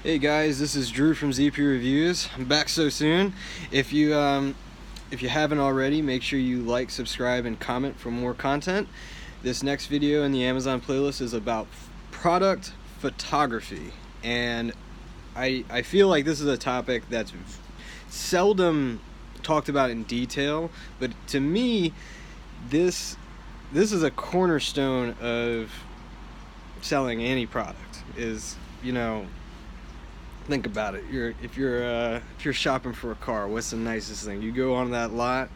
Hey guys, this is Drew from ZP Reviews. I'm back so soon. If you haven't already, make sure you like, subscribe, and comment for more content. This next video in the Amazon playlist is about product photography, and I feel like this is a topic that's seldom talked about in detail, but to me, this is a cornerstone of selling any product. Think about it. If you're shopping for a car, what's the nicest thing? You go on that lot,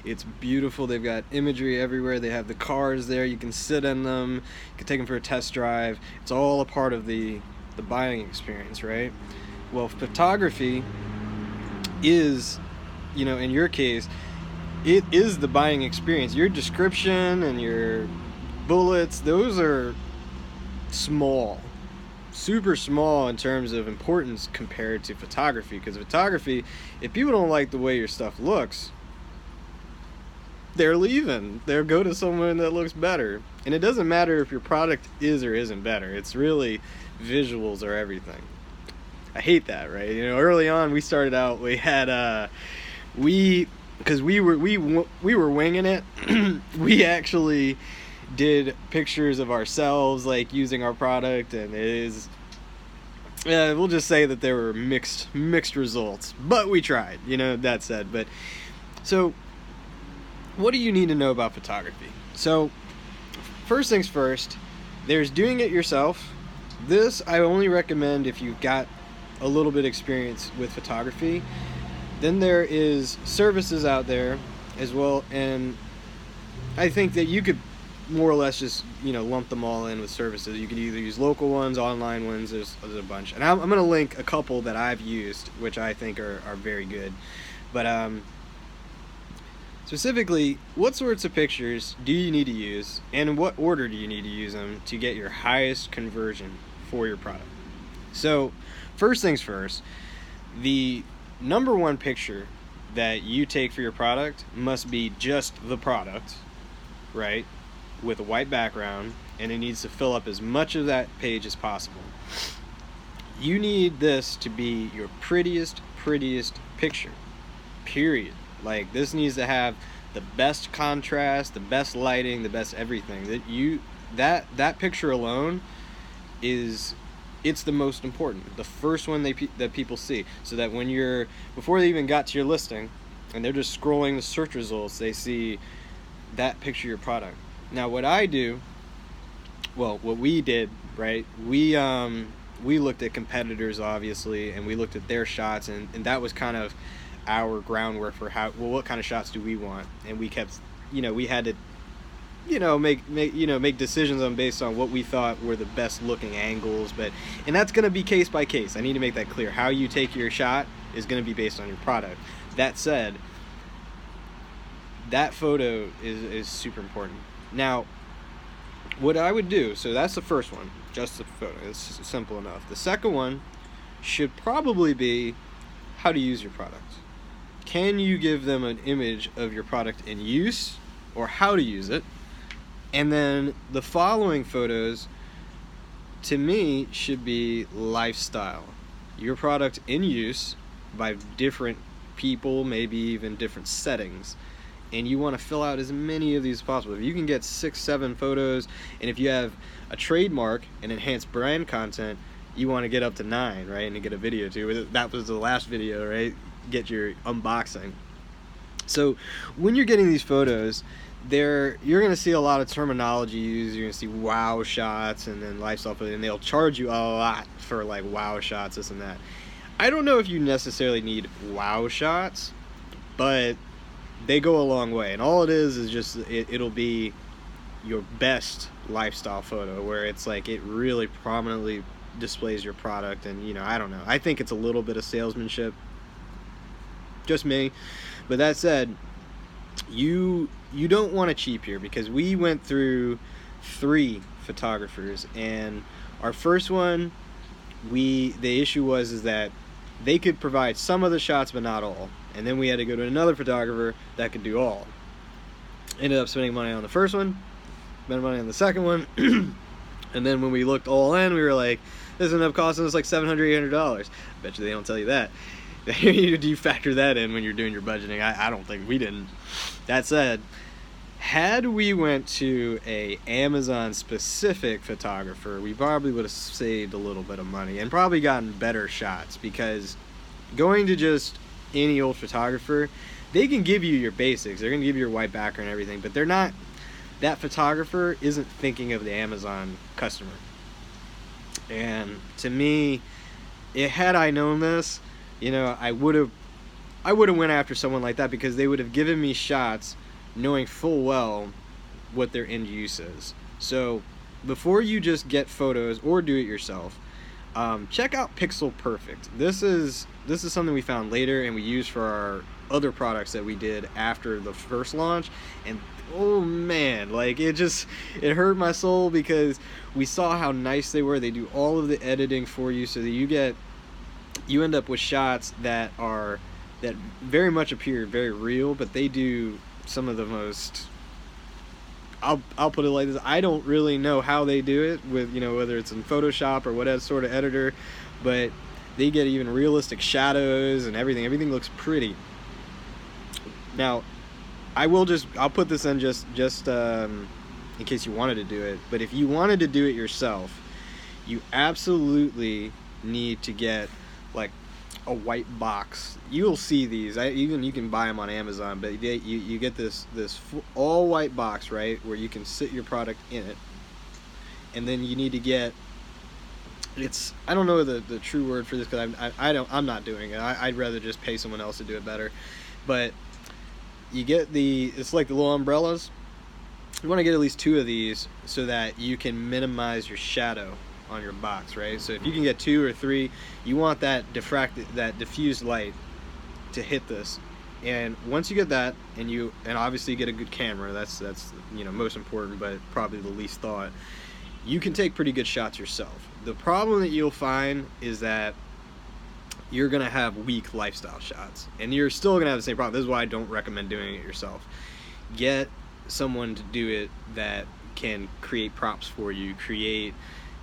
it's beautiful. They've got imagery everywhere. They have the cars there. You can sit in them. You can take them for a test drive. It's all a part of the buying experience, right? Well, photography is, in your case, it is the buying experience. Your description and your bullets, those are small. Super small in terms of importance compared to photography, because photography, if people don't like the way your stuff looks, they're leaving. They'll go to someone that looks better. And it doesn't matter if your product is or isn't better. It's really visuals are everything. I hate that, right? Early on we started out, we had because we were winging it. We actually did pictures of ourselves, like using our product, and we'll just say that there were mixed results, but we tried, that said. But so what do you need to know about photography? So first things first, there's doing it yourself. This I only recommend if you've got a little bit experience with photography. Then there is services out there as well, and I think that you could more or less just lump them all in with services. You could either use local ones, online ones. There's a bunch, and I'm going to link a couple that I've used, which I think are very good. But specifically, what sorts of pictures do you need to use, and in what order do you need to use them to get your highest conversion for your product? So first things first, the number one picture that you take for your product must be just the product, right, with a white background, and it needs to fill up as much of that page as possible. You need this to be your prettiest picture, period. Like, this needs to have the best contrast, the best lighting, the best everything. That picture alone it's the most important, the first one that people see, so that before they even got to your listing and they're just scrolling the search results, they see that picture of your product. Now what we did, right, we looked at competitors, obviously, and we looked at their shots, and that was kind of our groundwork for what kind of shots do we want, and we kept, we had to make decisions based on what we thought were the best looking angles. And that's going to be case by case. I need to make that clear. How you take your shot is going to be based on your product. That said, that photo is super important. Now, what I would do, so that's the first one, just the photo. It's simple enough. The second one should probably be how to use your product. Can you give them an image of your product in use, or how to use it? And then the following photos, to me, should be lifestyle. Your product in use by different people, maybe even different settings. And you want to fill out as many of these as possible. If you can get 6, 7 photos, and if you have a trademark and enhanced brand content, you want to get up to 9, right? And to get a video too. That was the last video, right? Get your unboxing. So when you're getting these photos, you're going to see a lot of terminology used. You're going to see wow shots and then lifestyle photos, and they'll charge you a lot for like wow shots, this and that. I don't know if you necessarily need wow shots, but they go a long way. And all it is just it'll be your best lifestyle photo, where it's like it really prominently displays your product. And I don't know, I think it's a little bit of salesmanship, just me. But that said, you don't want to cheap here, because we went through 3 photographers, and our first one, the issue was that they could provide some of the shots but not all, and then we had to go to another photographer that could do all. Ended up spending money on the first one, spending money on the second one, and then when we looked all in, we were like, this ended up costing us like $700, $800. Bet you they don't tell you that. Do you factor that in when you're doing your budgeting? I don't think we didn't. That said, had we went to a Amazon specific photographer, we probably would have saved a little bit of money and probably gotten better shots, because going to just any old photographer, they can give you your basics. They're going to give you your white background and everything, but they're not, that photographer isn't thinking of the Amazon customer. And to me, had I known this, I would have went after someone like that, because they would have given me shots knowing full well what their end use is. So before you just get photos or do it yourself, check out Pixel Perfect. This is something we found later and we used for our other products that we did after the first launch, and oh man, like it hurt my soul, because we saw how nice they were. They do all of the editing for you, so that you end up with shots that very much appear very real, but they do some of the most, I'll put it like this, I don't really know how they do it with, whether it's in Photoshop or whatever sort of editor, but they get even realistic shadows and everything looks pretty. Now, I'll put this in just in case you wanted to do it, but if you wanted to do it yourself, you absolutely need to get like a white box. You'll see these, even you can buy them on Amazon, but you get this all white box, right, where you can sit your product in it, and then you need to get, I don't know the true word for this, because I'm not doing it. I'd rather just pay someone else to do it better, but you get it's like the little umbrellas. You want to get at least 2 of these so that you can minimize your shadow on your box, right? So if you can get 2 or 3, you want that diffused light to hit this. And once you get that, and obviously get a good camera, that's most important, but probably the least thought, you can take pretty good shots yourself. The problem that you'll find is that you're gonna have weak lifestyle shots, and you're still gonna have the same problem. This is why I don't recommend doing it yourself. Get someone to do it that can create props for you, create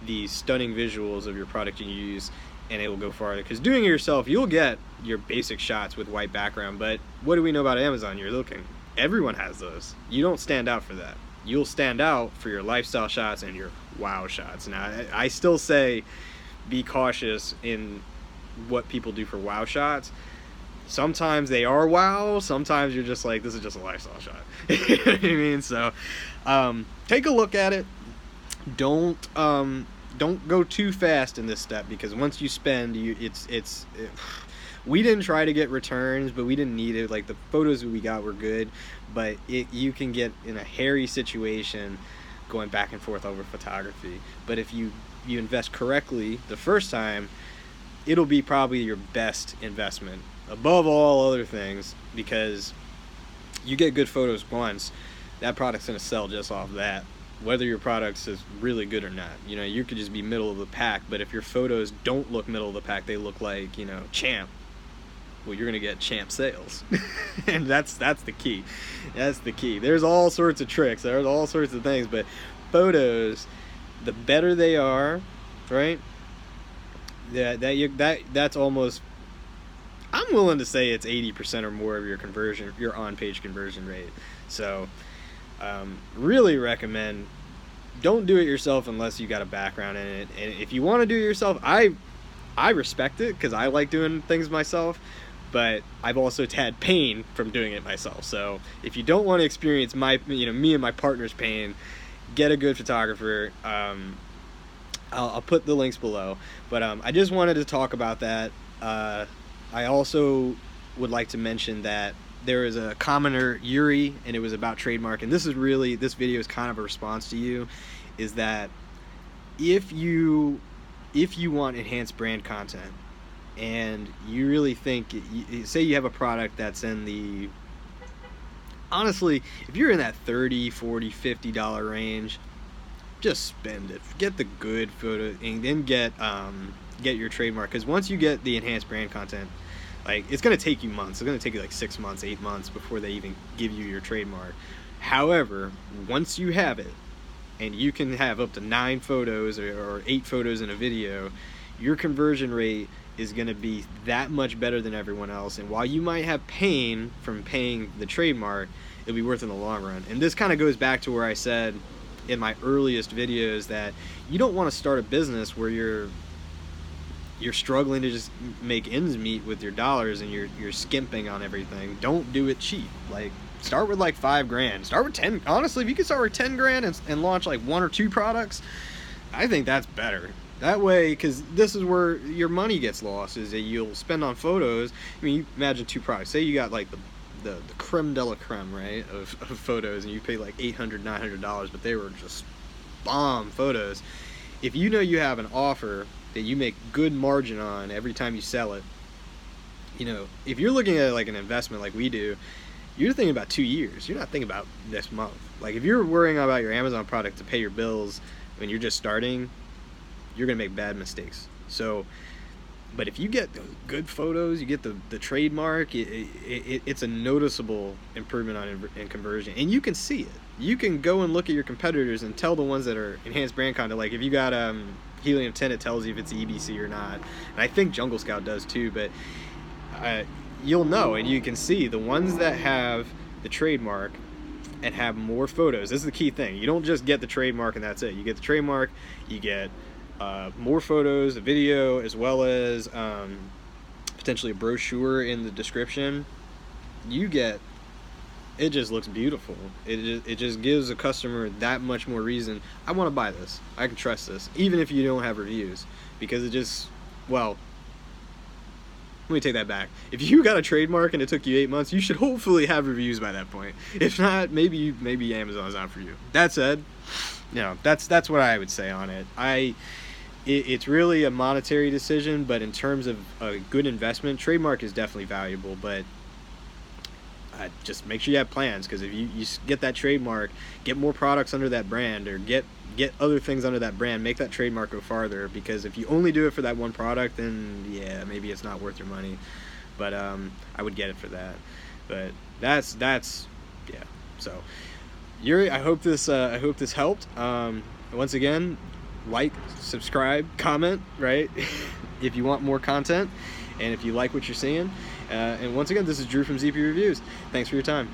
these stunning visuals of your product you use, and it will go farther. Because doing it yourself, you'll get your basic shots with white background, but what do we know about Amazon? You're looking, everyone has those. You don't stand out for that. You'll stand out for your lifestyle shots and your wow shots. Now, I still say be cautious in what people do for wow shots. Sometimes they are wow, sometimes you're just like, this is just a lifestyle shot. You know what I mean? So take a look at it. Don't go too fast in this step, because once you spend, we didn't try to get returns, but we didn't need it. Like, the photos we got were good, but you can get in a hairy situation going back and forth over photography. But if you invest correctly the first time, it'll be probably your best investment above all other things, because you get good photos once, that product's going to sell just off that, whether your product is really good or not. You could just be middle of the pack, but if your photos don't look middle of the pack, they look like, champ, well, you're going to get champ sales. And that's the key. That's the key. There's all sorts of tricks, there's all sorts of things, but photos, the better they are, right, that's almost, I'm willing to say it's 80% or more of your on-page conversion rate. So really recommend, don't do it yourself unless you got a background in it. And if you want to do it yourself, I respect it, because I like doing things myself, but I've also had pain from doing it myself. So if you don't want to experience me and my partner's pain, get a good photographer. I'll put the links below, but I just wanted to talk about that. I also would like to mention that there is a commenter, Yuri, and it was about trademark, and this video is kind of a response to you, is that if you want enhanced brand content, and you really think, say you have a product that's in the, honestly, if you're in that $30, $40, $50 range, just spend it. Get the good photo, and then get your trademark, because once you get the enhanced brand content, like, it's going to take you months. It's going to take you like 6 months, 8 months before they even give you your trademark. However, once you have it, and you can have up to 9 photos or 8 photos in a video, your conversion rate is going to be that much better than everyone else. And while you might have pain from paying the trademark, it'll be worth it in the long run. And this kind of goes back to where I said in my earliest videos that you don't want to start a business where you're struggling to just make ends meet with your dollars and you're skimping on everything. Don't do it cheap. Like, start with like $5,000. Start with 10. Honestly, if you can start with 10 grand and launch like 1 or 2 products, I think that's better. That way, because this is where your money gets lost, is that you'll spend on photos. I mean, you imagine 2 products. Say you got like the creme de la creme, right, of photos, and you pay like $800, $900, but they were just bomb photos. If you know you have an offer that you make good margin on every time you sell it, you know, if you're looking at like an investment like we do, you're thinking about 2 years. You're not thinking about this month. Like, if you're worrying about your Amazon product to pay your bills when you're just starting, you're gonna make bad mistakes. So, but if you get good photos, you get the trademark, it's a noticeable improvement in conversion, and you can see it. You can go and look at your competitors and tell the ones that are enhanced brand content. Like, if you got Helium 10, it tells you if it's EBC or not, and I think Jungle Scout does too. But you'll know, and you can see the ones that have the trademark and have more photos. This is the key thing. You don't just get the trademark and that's it. You get the trademark, you get more photos, a video, as well as potentially a brochure in the description. It just looks beautiful. It just gives a customer that much more reason. I want to buy this. I can trust this, even if you don't have reviews, because it just, well, let me take that back. If you got a trademark and it took you 8 months, you should hopefully have reviews by that point. If not, maybe Amazon's not for you. That said, you know, that's what I would say on it. It's really a monetary decision, but in terms of a good investment, trademark is definitely valuable. But just make sure you have plans, because if you get that trademark, get more products under that brand, or get other things under that brand, make that trademark go farther. Because if you only do it for that one product, then yeah, maybe it's not worth your money. But I would get it for that. But that's yeah. So Yuri, I hope this helped. Once again, like, subscribe, comment, right? If you want more content, and if you like what you're seeing. And once again, this is Drew from ZP Reviews. Thanks for your time.